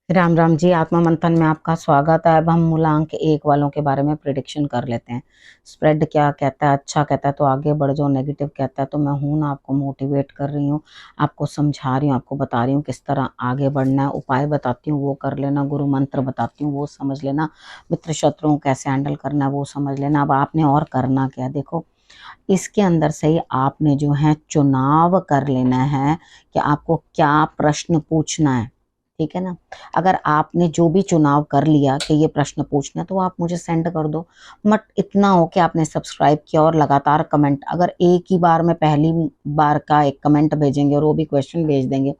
राम राम जी। आत्मा मंथन में आपका स्वागत है। अब हम मूलांक एक वालों के बारे में प्रिडिक्शन कर लेते हैं। स्प्रेड क्या कहता है, अच्छा कहता है तो आगे बढ़ जाओ, नेगेटिव कहता है तो मैं हूं ना, आपको मोटिवेट कर रही हूँ, आपको समझा रही हूँ, आपको बता रही हूँ किस तरह आगे बढ़ना है। उपाय बताती हूँ वो कर लेना, गुरु मंत्र बताती हूँ वो समझ लेना, मित्र शत्रुओं कैसे हैंडल करना है वो समझ लेना। अब आपने और करना क्या है, देखो इसके अंदर से ही आपने जो है चुनाव कर लेना है कि आपको क्या प्रश्न पूछना है। ठीक है ना। अगर आपने जो भी चुनाव कर लिया कि ये प्रश्न पूछना है तो आप मुझे सेंड कर दो। मत इतना हो कि आपने सब्सक्राइब किया और लगातार कमेंट, अगर एक ही बार में पहली बार का एक कमेंट भेजेंगे और वो भी क्वेश्चन भेज देंगे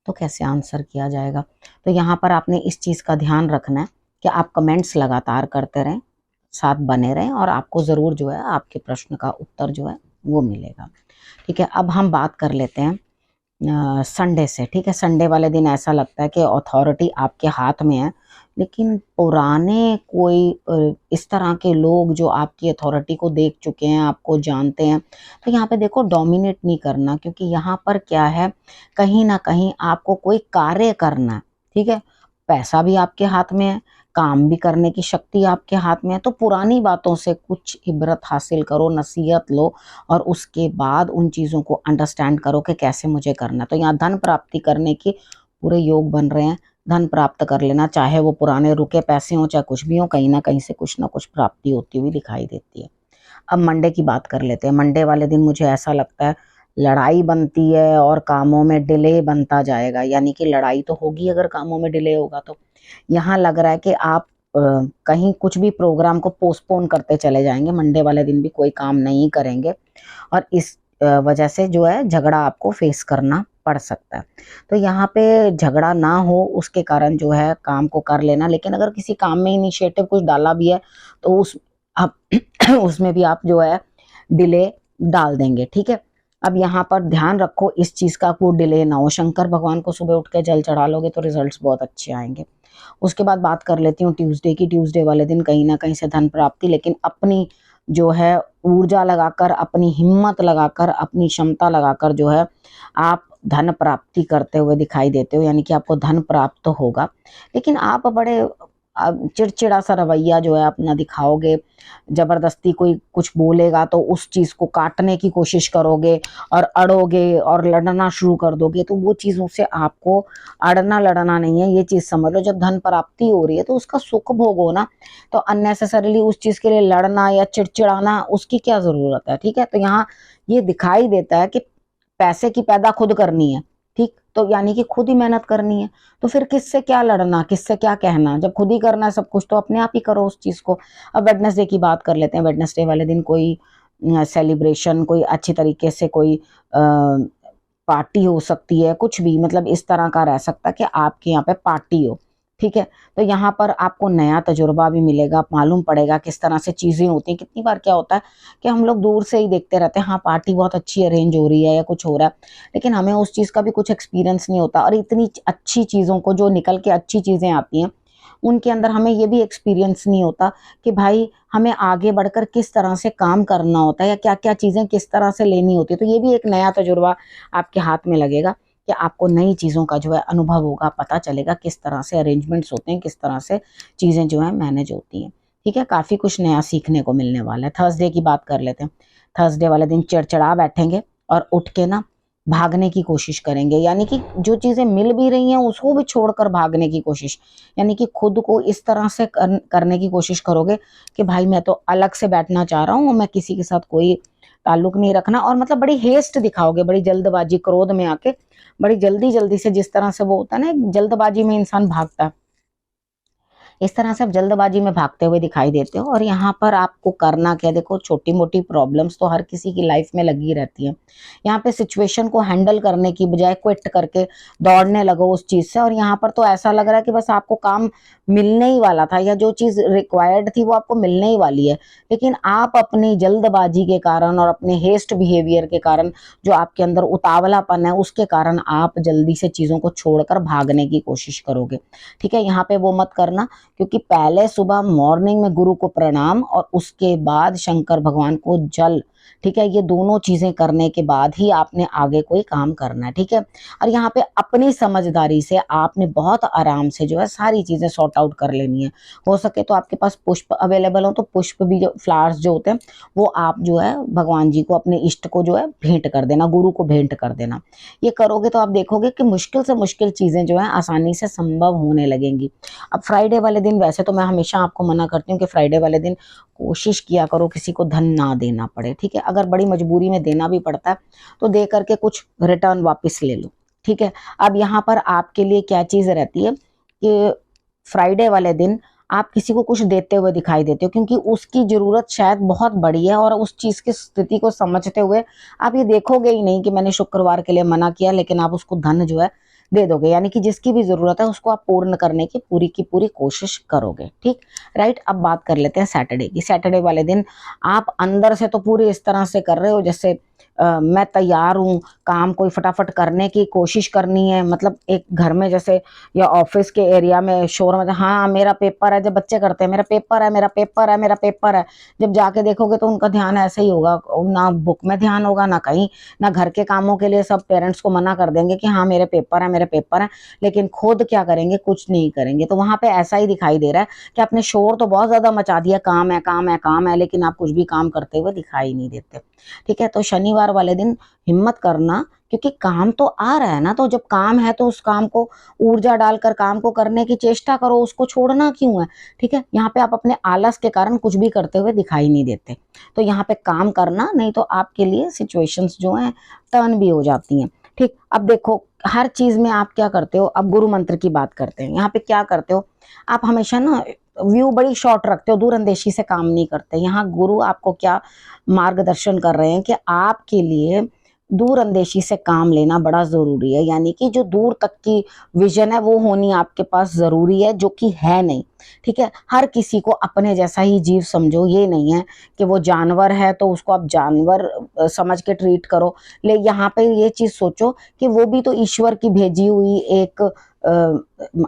तो कैसे आंसर किया जाएगा। तो यहाँ पर आपने इस चीज़ का ध्यान रखना है कि आप कमेंट्स लगातार करते रहें, साथ बने रहें और आपको ज़रूर जो है आपके प्रश्न का उत्तर जो है वो मिलेगा। ठीक है, अब हम बात कर लेते हैं संडे से। ठीक है, संडे वाले दिन ऐसा लगता है कि अथॉरिटी आपके हाथ में है, लेकिन पुराने कोई इस तरह के लोग जो आपकी अथॉरिटी को देख चुके हैं, आपको जानते हैं, तो यहाँ पे देखो डोमिनेट नहीं करना, क्योंकि यहाँ पर क्या है, कहीं ना कहीं आपको कोई कार्य करना है। ठीक है, पैसा भी आपके हाथ में है, काम भी करने की शक्ति आपके हाथ में है, तो पुरानी बातों से कुछ इबरत हासिल करो, नसीहत लो और उसके बाद उन चीज़ों को अंडरस्टैंड करो कि कैसे मुझे करना है। तो यहाँ धन प्राप्ति करने की पूरे योग बन रहे हैं, धन प्राप्त कर लेना, चाहे वो पुराने रुके पैसे हों चाहे कुछ भी हो, कहीं ना कहीं से कुछ ना कुछ प्राप्ति होती हुई दिखाई देती है। अब मंडे की बात कर लेते हैं। मंडे वाले दिन मुझे ऐसा लगता है लड़ाई बनती है और कामों में डिले बनता जाएगा, यानी कि लड़ाई तो होगी अगर कामों में डिले होगा तो। यहाँ लग रहा है कि आप कहीं कुछ भी प्रोग्राम को पोस्टपोन करते चले जाएंगे, मंडे वाले दिन भी कोई काम नहीं करेंगे और इस वजह से जो है झगड़ा आपको फेस करना पड़ सकता है। तो यहाँ पे झगड़ा ना हो उसके कारण जो है काम को कर लेना, लेकिन अगर किसी काम में इनिशिएटिव कुछ डाला भी है तो उस आप उसमें भी आप जो है डिले डाल देंगे। ठीक है, अब यहाँ पर ध्यान रखो इस चीज का, को डिले ना हो। शंकर भगवान को सुबह उठ के जल चढ़ा लोगे तो रिजल्ट्स बहुत अच्छे आएंगे। उसके बाद बात कर लेती हूँ ट्यूसडे की। ट्यूसडे वाले दिन कहीं ना कहीं से धन प्राप्ति, लेकिन अपनी जो है ऊर्जा लगाकर, अपनी हिम्मत लगाकर, अपनी क्षमता लगाकर जो है आप धन प्राप्ति करते हुए दिखाई देते हो, यानी कि आपको धन प्राप्त होगा। लेकिन आप बड़े चिड़चिड़ा सा रवैया जो है अपना दिखाओगे, जबरदस्ती कोई कुछ बोलेगा तो उस चीज को काटने की कोशिश करोगे और अड़ोगे और लड़ना शुरू कर दोगे, तो वो चीजों से आपको अड़ना लड़ना नहीं है, ये चीज समझ लो। जब धन प्राप्ति हो रही है तो उसका सुख भोगो ना, तो अननेसेसरीली उस चीज के लिए लड़ना या चिड़चिड़ाना उसकी क्या जरूरत है। ठीक है, तो यहाँ ये दिखाई देता है कि पैसे की पैदा खुद करनी है। ठीक, तो यानी कि खुद ही मेहनत करनी है, तो फिर किससे क्या लड़ना, किससे क्या कहना, जब खुद ही करना है सब कुछ तो अपने आप ही करो उस चीज को। अब वेडनेसडे की बात कर लेते हैं। वेडनेसडे वाले दिन कोई सेलिब्रेशन, कोई अच्छी तरीके से कोई पार्टी हो सकती है, कुछ भी मतलब इस तरह का रह सकता है कि आपके यहाँ पे पार्टी हो। ठीक है, तो यहाँ पर आपको नया तजुर्बा भी मिलेगा, मालूम पड़ेगा किस तरह से चीजें होती हैं। कितनी बार क्या होता है कि हम लोग दूर से ही देखते रहते हैं, हाँ पार्टी बहुत अच्छी अरेंज हो रही है या कुछ हो रहा है, लेकिन हमें उस चीज का भी कुछ एक्सपीरियंस नहीं होता। और इतनी अच्छी चीजों को जो निकल के अच्छी चीजें आती हैं उनके अंदर हमें ये भी एक्सपीरियंस नहीं होता कि भाई हमें आगे बढ़कर किस तरह से काम करना होता है या क्या क्या चीजें किस तरह से लेनी होती है। तो ये भी एक नया तजुर्बा आपके हाथ में लगेगा कि आपको नई चीजों का जो है अनुभव होगा, पता चलेगा किस तरह से अरेंजमेंट्स होते हैं, किस तरह से चीजें जो है मैनेज होती हैं। ठीक है, काफी कुछ नया सीखने को मिलने वाला है। थर्सडे की बात कर लेते हैं। थर्सडे वाले दिन चिड़चिड़ा बैठेंगे और उठ के ना भागने की कोशिश करेंगे, यानी कि जो चीजें मिल भी रही हैं उसको भी छोड़कर भागने की कोशिश, यानी कि खुद को इस तरह से करने की कोशिश करोगे कि भाई मैं तो अलग से बैठना चाह रहा हूँ, मैं किसी के साथ कोई ताल्लुक नहीं रखना, और मतलब बड़ी हेस्ट दिखाओगे, बड़ी जल्दबाजी, क्रोध में आके बड़ी जल्दी जल्दी से, जिस तरह से वो होता है ना जल्दबाजी में इंसान भागता है, इस तरह से आप जल्दबाजी में भागते हुए दिखाई देते हो। और यहाँ पर आपको करना क्या, देखो छोटी मोटी प्रॉब्लम्स तो हर किसी की लाइफ में लगी रहती है। यहाँ पे सिचुएशन को हैंडल करने की बजाय क्विट करके दौड़ने लगो उस चीज से, और यहाँ पर तो ऐसा लग रहा है कि बस आपको काम मिलने ही वाला था या जो चीज रिक्वायर्ड थी वो आपको मिलने ही वाली है, लेकिन आप अपनी जल्दबाजी के कारण और अपने हेस्ट बिहेवियर के कारण, जो आपके अंदर उतावलापन है उसके कारण आप जल्दी से चीजों को छोड़कर भागने की कोशिश करोगे। ठीक है, यहाँ पे वो मत करना, क्योंकि पहले सुबह मॉर्निंग में गुरु को प्रणाम और उसके बाद शंकर भगवान को जल ठीक है, ये दोनों चीजें करने के बाद ही आपने आगे कोई काम करना है, ठीक है। और यहाँ पे अपनी समझदारी से आपने बहुत आराम से जो है सारी चीजें सॉर्ट आउट कर लेनी है। हो सके तो आपके पास पुष्प अवेलेबल हो तो पुष्प भी, जो फ्लावर्स जो होते हैं वो आप जो है भगवान जी को, अपने इष्ट को जो है भेंट कर देना, गुरु को भेंट कर देना। ये करोगे तो आप देखोगे कि मुश्किल से मुश्किल चीजें जो है आसानी से संभव होने लगेंगी। अब फ्राइडे वाले दिन वैसे तो मैं हमेशा आपको मना करती हूँ कि फ्राइडे वाले दिन कोशिश किया करो किसी को धन ना देना पड़े, ठीक है। अगर बड़ी मजबूरी में देना भी पड़ता है तो दे करके कुछ रिटर्न वापस ले लो, ठीक है। अब यहाँ पर आपके लिए क्या चीज रहती है कि फ्राइडे वाले दिन आप किसी को कुछ देते हुए दिखाई देते हो, क्योंकि उसकी जरूरत शायद बहुत बड़ी है और उस चीज की स्थिति को समझते हुए आप ये देखोगे ही नहीं कि मैंने शुक्रवार के लिए मना किया, लेकिन आप उसको धन जो है दे दोगे, यानी कि जिसकी भी जरूरत है उसको आप पूर्ण करने की पूरी कोशिश करोगे, ठीक। राइट, अब बात कर लेते हैं सैटरडे की। सैटरडे वाले दिन आप अंदर से तो पूरी इस तरह से कर रहे हो जैसे मैं तैयार हूँ, काम कोई फटाफट करने की कोशिश करनी है, मतलब एक घर में जैसे या ऑफिस के एरिया में शोर में, हाँ मेरा पेपर है, जब बच्चे करते हैं मेरा पेपर है, मेरा पेपर है, मेरा पेपर है, जब जाके देखोगे तो उनका ध्यान ऐसे ही होगा, ना बुक में ध्यान होगा ना कहीं, ना घर के कामों के लिए सब पेरेंट्स को मना कर देंगे कि हाँ मेरे पेपर है, मेरे पेपर है, लेकिन खुद क्या करेंगे, कुछ नहीं करेंगे। तो वहां पे ऐसा ही दिखाई दे रहा है कि आपने शोर तो बहुत ज्यादा मचा दिया, काम है काम है काम है, लेकिन आप कुछ भी काम करते हुए दिखाई नहीं देते, ठीक है। तो शनिवार वाले दिन हिम्मत करना, क्योंकि काम तो आ रहा है ना, तो जब काम है तो उस काम को ऊर्जा डालकर काम को करने की चेष्टा करो, उसको छोड़ना क्यों है, ठीक है। यहाँ पे आप अपने आलस के कारण कुछ भी करते हुए दिखाई नहीं देते, तो यहाँ पे काम करना, नहीं तो आपके लिए सिचुएशंस जो हैं टर्न भी हो जाती हैं, ठीक। अब देखो हर चीज में आप क्या करते हो, अब गुरु मंत्र की बात करते हैं। यहाँ पे क्या करते हो आप, हमेशा ना व्यू बड़ी शॉर्ट रखते हो, दूर अंदेशी से काम नहीं करते। यहाँ गुरु आपको क्या मार्गदर्शन कर रहे हैं कि आपके लिए दूर अंदेशी से काम लेना बड़ा जरूरी है, यानी कि जो दूर तक की विजन है वो होनी आपके पास जरूरी है, जो कि है नहीं, ठीक है। हर किसी को अपने जैसा ही जीव समझो, ये नहीं है कि वो जानवर है तो उसको आप जानवर समझ के ट्रीट करो, ले यहाँ पे ये चीज सोचो कि वो भी तो ईश्वर की भेजी हुई एक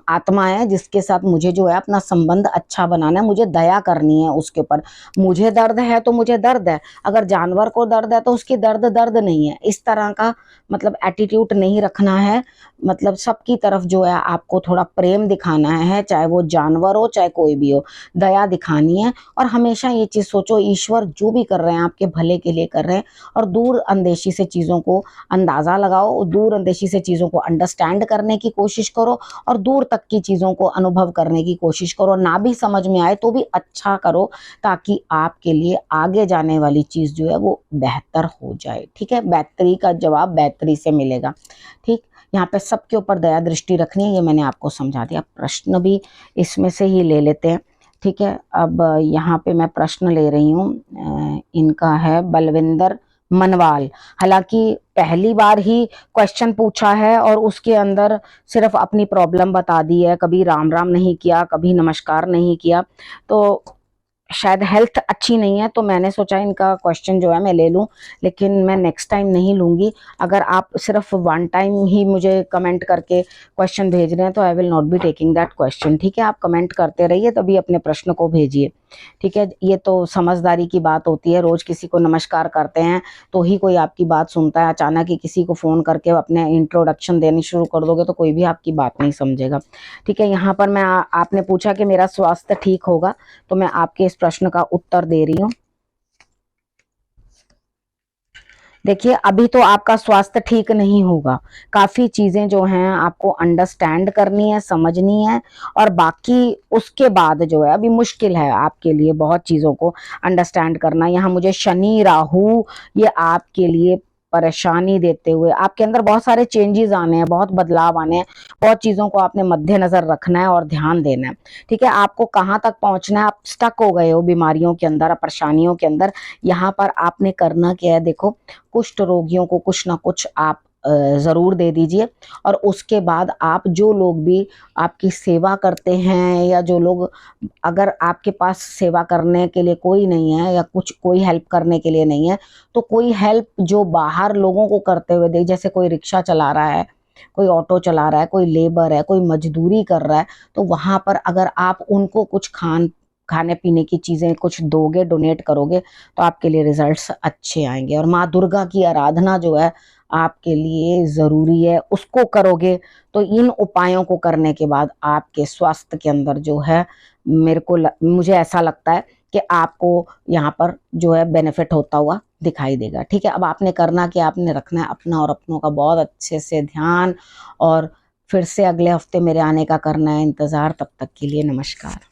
आत्मा है, जिसके साथ मुझे जो है अपना संबंध अच्छा बनाना है, मुझे दया करनी है उसके ऊपर। मुझे दर्द है तो मुझे दर्द है, अगर जानवर को दर्द है तो उसकी दर्द दर्द नहीं है, इस तरह का मतलब एटीट्यूड नहीं रखना है। मतलब सबकी तरफ जो है आपको थोड़ा प्रेम दिखाना है, चाहे वो जानवर हो चाहे कोई भी हो, दया दिखानी है। और हमेशा ये चीज सोचो ईश्वर जो भी कर रहे हैं आपके भले के लिए कर रहे हैं, और दूर अंदेशी से चीजों को अंदाजा लगाओ, दूर अंदेशी से चीजों को अंडरस्टैंड करने की कोशिश करो, और दूर तक की चीजों को अनुभव करने की कोशिश करो। ना भी समझ में आए तो भी अच्छा करो, ताकि आपके लिए आगे जाने वाली चीज जो है वो बेहतर हो जाए, ठीक है। बेहतरी का जवाब बेहतरी से मिलेगा, ठीक। यहाँ पे सबके ऊपर दया दृष्टि रखनी है, ये मैंने आपको समझा दिया। प्रश्न भी इसमें से ही ले लेते हैं, ठीक है। अब यहाँ पे मैं प्रश्न ले रही हूँ, इनका है बलविंदर मनवाल। हालांकि पहली बार ही क्वेश्चन पूछा है और उसके अंदर सिर्फ अपनी प्रॉब्लम बता दी है, कभी राम राम नहीं किया, कभी नमस्कार नहीं किया, तो शायद हेल्थ अच्छी नहीं है, तो मैंने सोचा इनका क्वेश्चन जो है मैं ले लूं, लेकिन मैं नेक्स्ट टाइम नहीं लूंगी। अगर आप सिर्फ वन टाइम ही मुझे कमेंट करके क्वेश्चन भेज रहे हैं तो I will not be taking that question, ठीक है। आप कमेंट करते रहिए, तभी अपने प्रश्न को भेजिए, ठीक है। ये तो समझदारी की बात होती है, रोज किसी को नमस्कार करते हैं तो ही कोई आपकी बात सुनता है, अचानक ही किसी को फोन करके अपने इंट्रोडक्शन देनी शुरू कर दोगे तो कोई भी आपकी बात नहीं समझेगा, ठीक है। यहाँ पर मैं आपने पूछा कि मेरा स्वास्थ्य ठीक होगा, तो मैं आपके इस प्रश्न का उत्तर दे रही हूँ। देखिए अभी तो आपका स्वास्थ्य ठीक नहीं होगा, काफी चीजें जो हैं आपको अंडरस्टैंड करनी है, समझनी है, और बाकी उसके बाद जो है अभी मुश्किल है आपके लिए बहुत चीजों को अंडरस्टैंड करना। यहाँ मुझे शनि राहु ये आपके लिए परेशानी देते हुए, आपके अंदर बहुत सारे चेंजेस आने हैं, बहुत बदलाव आने हैं, बहुत चीजों को आपने मद्देनजर रखना है और ध्यान देना है, ठीक है। आपको कहाँ तक पहुंचना है, आप स्टक हो गए हो बीमारियों के अंदर, परेशानियों के अंदर। यहाँ पर आपने करना क्या है, देखो कुष्ठ रोगियों को कुछ ना कुछ आप जरूर दे दीजिए, और उसके बाद आप जो लोग भी आपकी सेवा करते हैं, या जो लोग, अगर आपके पास सेवा करने के लिए कोई नहीं है या कुछ कोई हेल्प करने के लिए नहीं है, तो कोई हेल्प जो बाहर लोगों को करते हुए देख, जैसे कोई रिक्शा चला रहा है, कोई ऑटो चला रहा है, कोई लेबर है, कोई मजदूरी कर रहा है, तो वहां पर अगर आप उनको कुछ खाने पीने की चीज़ें कुछ दोगे, डोनेट करोगे तो आपके लिए रिजल्ट्स अच्छे आएंगे। और माँ दुर्गा की आराधना जो है आपके लिए ज़रूरी है, उसको करोगे तो इन उपायों को करने के बाद आपके स्वास्थ्य के अंदर जो है मुझे ऐसा लगता है कि आपको यहाँ पर जो है बेनिफिट होता हुआ दिखाई देगा। ठीक है, अब आपने करना कि आपने रखना है अपना और अपनों का बहुत अच्छे से ध्यान, और फिर से अगले हफ्ते मेरे आने का करना है इंतज़ार। तब तक के लिए नमस्कार।